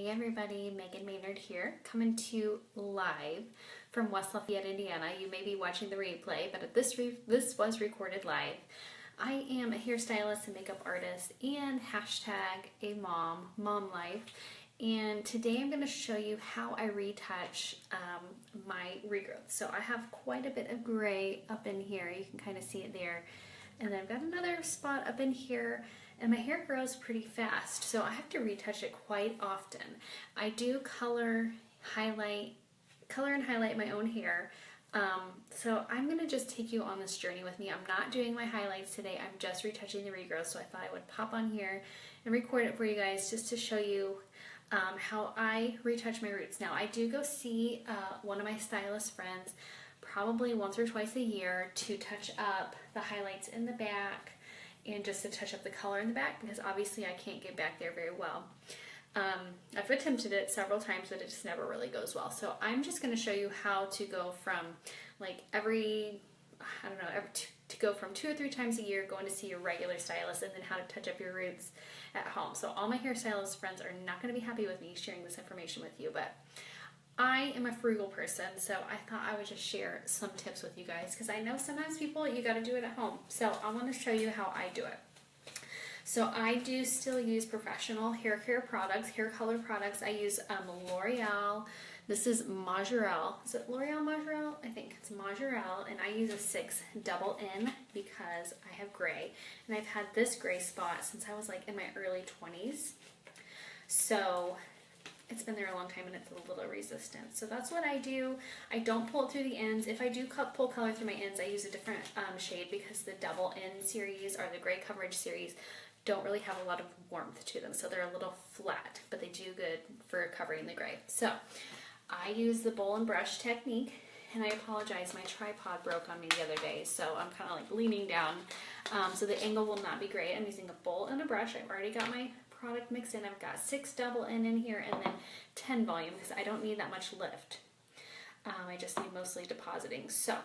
Hey everybody, Megan Maynard here, coming to you live from West Lafayette, Indiana. You may be watching the replay, but this was recorded live. I am a hairstylist and makeup artist and hashtag a mom life. And today I'm going to show you how I retouch my regrowth. So I have quite a bit of gray up in here. You can kind of see it there. And then I've got another spot up in here, and my hair grows pretty fast, so I have to retouch it quite often. I do color and highlight my own hair. So I'm gonna just take you on this journey with me. I'm not doing my highlights today. I'm just retouching the regrowth, so I thought I would pop on here and record it for you guys just to show you how I retouch my roots. Now, I do go see one of my stylist friends probably once or twice a year to touch up the highlights in the back and just to touch up the color in the back, because obviously I can't get back there very well. I've attempted it several times, but it just never really goes well. So I'm just going to show you how to go from like to go from 2 or 3 times a year going to see your regular stylist, and then how to touch up your roots at home. So all my hairstylist friends are not going to be happy with me sharing this information with you, but I am a frugal person, so I thought I would just share some tips with you guys, because I know sometimes people, you got to do it at home. So I want to show you how I do it. So I do still use professional hair care products, hair color products. I use L'Oreal. This is Majorelle. Is it L'Oreal Majorelle? I think it's Majorelle, and I use a 6 double N because I have gray, and I've had this gray spot since I was like in my early 20s. So it's been there a long time, and it's a little resistant. So that's what I do. I don't pull it through the ends. If I do pull color through my ends, I use a different shade, because the double N series or the gray coverage series don't really have a lot of warmth to them. So they're a little flat, but they do good for covering the gray. So I use the bowl and brush technique, and I apologize, my tripod broke on me the other day, so I'm kind of like leaning down, so the angle will not be great. I'm using a bowl and a brush. I've already got my product mixed in. I've got 6 double N in here, and then 10 volume, because I don't need that much lift. I just need mostly depositing. So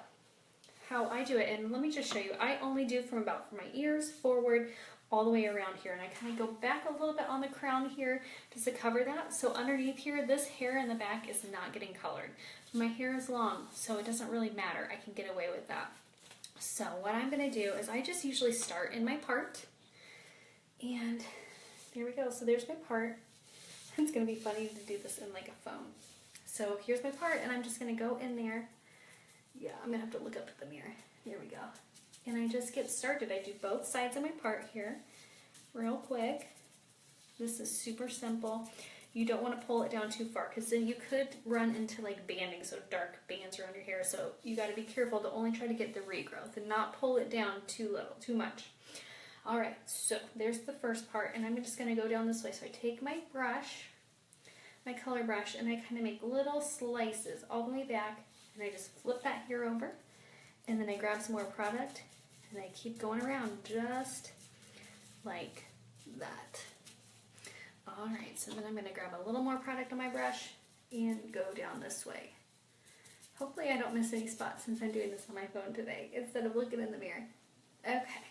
how I do it, and let me just show you, I only do from my ears forward all the way around here, and I kind of go back a little bit on the crown here just to cover that. So underneath here, this hair in the back is not getting colored. My hair is long, so it doesn't really matter. I can get away with that. So what I'm going to do is I just usually start in my part, and there we go. So there's my part. It's going to be funny to do this in like a phone. So here's my part, and I'm just going to go in there. Yeah, I'm going to have to look up at the mirror. There we go. And I just get started. I do both sides of my part here real quick. This is super simple. You don't want to pull it down too far, because then you could run into like banding, so dark bands around your hair. So you got to be careful to only try to get the regrowth and not pull it down too much. All right, so there's the first part, and I'm just going to go down this way. So I take my brush, my color brush, and I kind of make little slices all the way back, and I just flip that hair over, and then I grab some more product, and I keep going around just like that. All right, so then I'm going to grab a little more product on my brush and go down this way. Hopefully I don't miss any spots since I'm doing this on my phone today instead of looking in the mirror. Okay.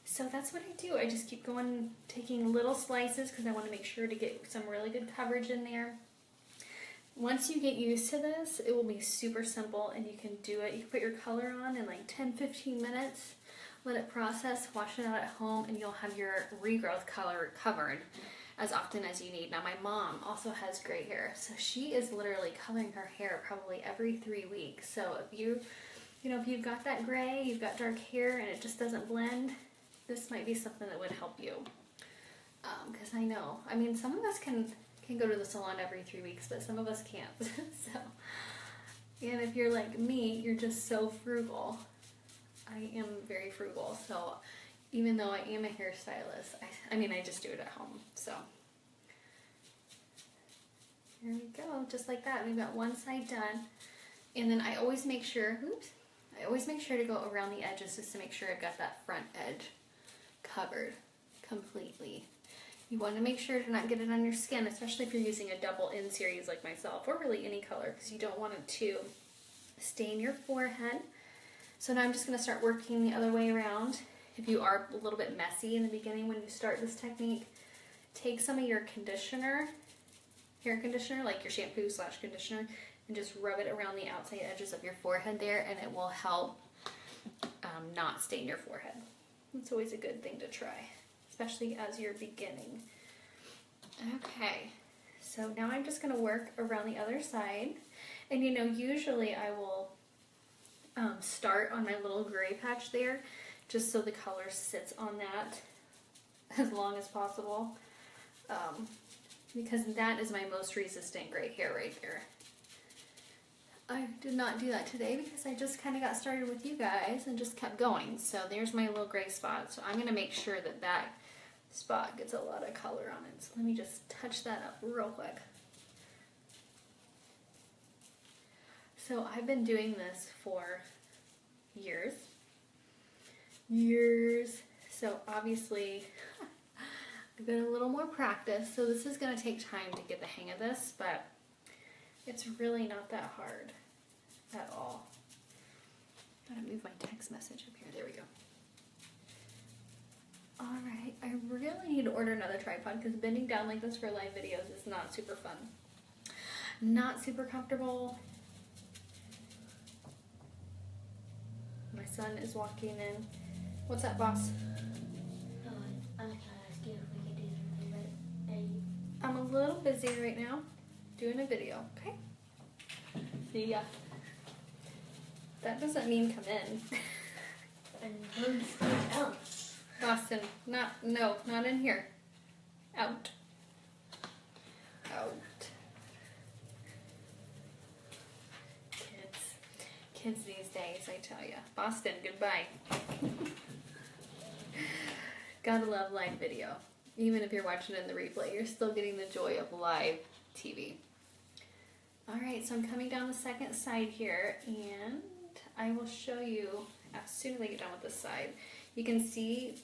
So that's what I do. I just keep going, taking little slices, because I want to make sure to get some really good coverage in there. Once you get used to this, it will be super simple, and you can do it. You can put your color on in like 10-15 minutes, let it process, wash it out at home, and you'll have your regrowth color covered as often as you need. Now, my mom also has gray hair, so she is literally coloring her hair probably every 3 weeks. So if if you've got that gray, you've got dark hair, and it just doesn't blend, this might be something that would help you. Because I know, I mean, some of us can go to the salon every 3 weeks, but some of us can't. So, and if you're like me, you're just so frugal. I am very frugal, so even though I am a hairstylist, I just do it at home. So here we go, just like that. We've got one side done, and then I always make sure, to go around the edges just to make sure I've got that front edge covered completely. You want to make sure to not get it on your skin, especially if you're using a double N series like myself, or really any color, because you don't want it to stain your forehead. So now I'm just going to start working the other way around. If you are a little bit messy in the beginning when you start this technique, take some of your conditioner hair conditioner, like your shampoo / conditioner, and just rub it around the outside edges of your forehead there, and it will help not stain your forehead. It's always a good thing to try, especially as you're beginning. Okay, so now I'm just going to work around the other side. And you know, usually I will start on my little gray patch there, just so the color sits on that as long as possible, because that is my most resistant gray hair right there. I did not do that today because I just kind of got started with you guys and just kept going. So there's my little gray spot. So I'm going to make sure that that spot gets a lot of color on it. So let me just touch that up real quick. So I've been doing this for years. So obviously I've got a little more practice. So this is going to take time to get the hang of this, but it's really not that hard at all. Gotta move my text message up here. There we go. Alright, I really need to order another tripod because bending down like this for live videos is not super fun. Not super comfortable. My son is walking in. What's that, boss? Oh, I was trying to ask you if we could do something, but I'm a little busy right now doing a video, okay? See ya. That doesn't mean come in. and who's going out? Boston, not in here. Out. Out. Kids these days, I tell ya. Boston, goodbye. Gotta love live video. Even if you're watching it in the replay, you're still getting the joy of live TV. Alright, so I'm coming down the second side here, and I will show you as soon as I get done with this side. You can see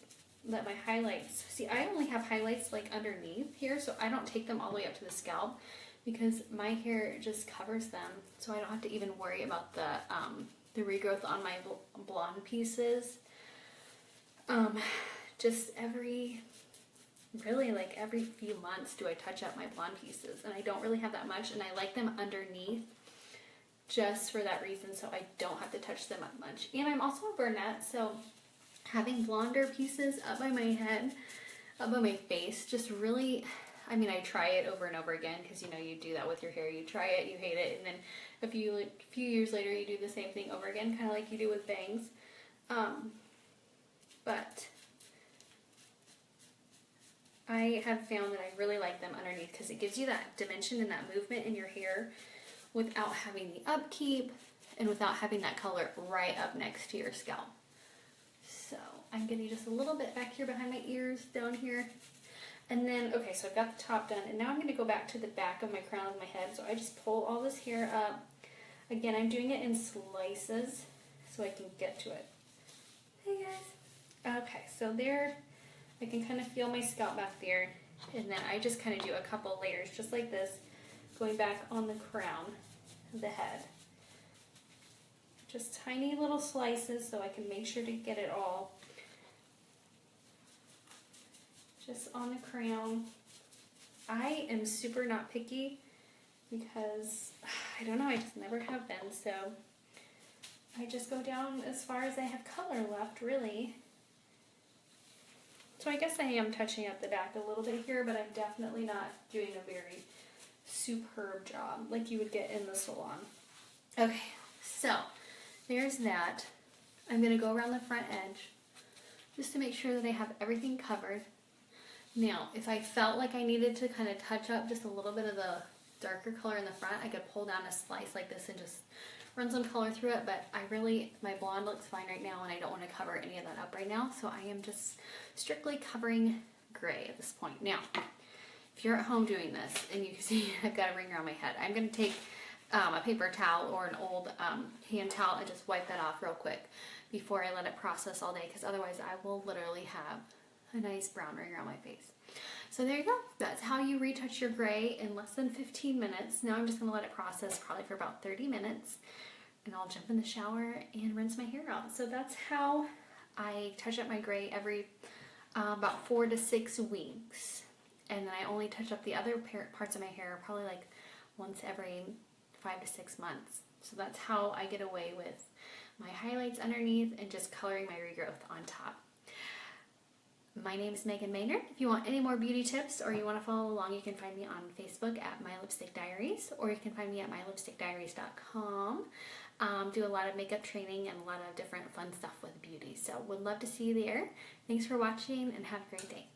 that my highlights, see, I only have highlights like underneath here, so I don't take them all the way up to the scalp because my hair just covers them, so I don't have to even worry about the regrowth on my blonde pieces. Just really like every few months do I touch up my blonde pieces, and I don't really have that much, and I like them underneath just for that reason, so I don't have to touch them up much. And I'm also a brunette, so having blonder pieces up by my head, up by my face, just really, I mean, I try it over and over again because you know you do that with your hair. You try it, you hate it, and then a few years later you do the same thing over again, kind of like you do with bangs. But I have found that I really like them underneath because it gives you that dimension and that movement in your hair without having the upkeep and without having that color right up next to your scalp. So I'm getting just a little bit back here behind my ears, down here. And then, okay, so I've got the top done, and now I'm going to go back to the back of my crown of my head. So I just pull all this hair up. Again, I'm doing it in slices so I can get to it. Hey guys. Okay, so there, I can kind of feel my scalp back there, and then I just kind of do a couple layers just like this, going back on the crown of the head. Just tiny little slices so I can make sure to get it all just on the crown. I am super not picky because, I don't know, I just never have been, so I just go down as far as I have color left, really. So I guess I am touching up the back a little bit here, but I'm definitely not doing a very superb job like you would get in the salon. Okay, so there's that. I'm going to go around the front edge just to make sure that I have everything covered. Now, if I felt like I needed to kind of touch up just a little bit of the darker color in the front, I could pull down a slice like this and just run some color through it, but my blonde looks fine right now and I don't want to cover any of that up right now, so I am just strictly covering gray at this point. Now, if you're at home doing this and you can see I've got a ring around my head, I'm going to take a paper towel or an old hand towel and just wipe that off real quick before I let it process all day, because otherwise I will literally have a nice brown ring around my face. So there you go. That's how you retouch your gray in less than 15 minutes. Now I'm just going to let it process probably for about 30 minutes, and I'll jump in the shower and rinse my hair out. So that's how I touch up my gray every about 4 to 6 weeks. and then I only touch up the other parts of my hair probably like once every 5 to 6 months. So that's how I get away with my highlights underneath and just coloring my regrowth on top. My name is Megan Maynard. If you want any more beauty tips or you want to follow along, you can find me on Facebook at My Lipstick Diaries, or you can find me at mylipstickdiaries.com. Do a lot of makeup training and a lot of different fun stuff with beauty. So would love to see you there. Thanks for watching and have a great day.